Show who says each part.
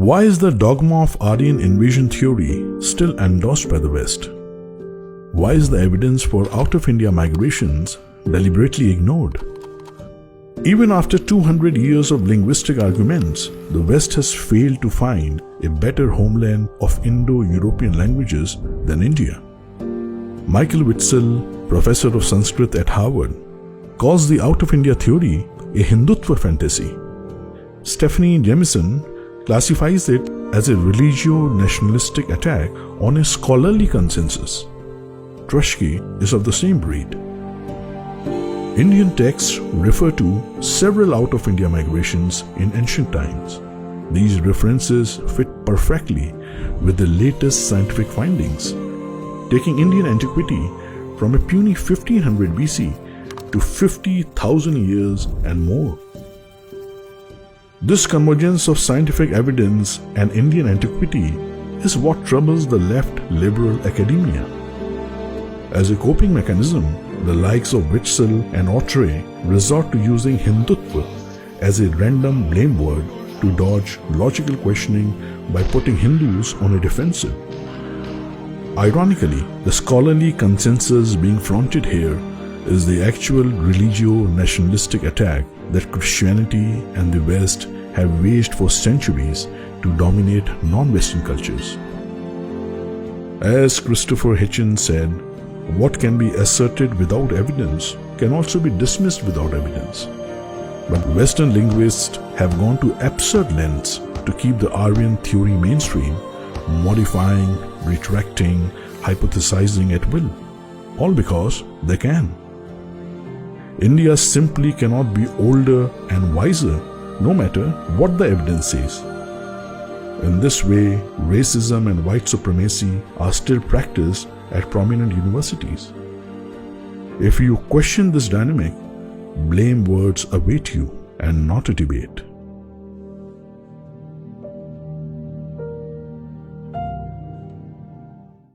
Speaker 1: Why is the dogma of Aryan invasion theory still endorsed by the West? Why is the evidence for out-of-India migrations deliberately ignored? Even after 200 years of linguistic arguments, the West has failed to find a better homeland of Indo-European languages than India. Michael Witzel, professor of Sanskrit at Harvard, calls the out-of-India theory a Hindutva fantasy. Stephanie Jamison classifies it as a religio-nationalistic attack on a scholarly consensus. Trushki is of the same breed. Indian texts refer to several out-of-India migrations in ancient times. These references fit perfectly with the latest scientific findings, taking Indian antiquity from a puny 1500 BC to 50,000 years and more. This convergence of scientific evidence and Indian antiquity is what troubles the left liberal academia. As a coping mechanism, the likes of Witzel and Autry resort to using Hindutva as a random blame word to dodge logical questioning by putting Hindus on a defensive. Ironically, the scholarly consensus being flaunted here is the actual religio-nationalistic attack that Christianity and the West have waged for centuries to dominate non-Western cultures. As Christopher Hitchens said, what can be asserted without evidence can also be dismissed without evidence. But Western linguists have gone to absurd lengths to keep the Aryan theory mainstream, modifying, retracting, hypothesizing at will, all because they can. India simply cannot be older and wiser, no matter what the evidence says. In this way, racism and white supremacy are still practiced at prominent universities. If you question this dynamic, blame words await you and not a debate.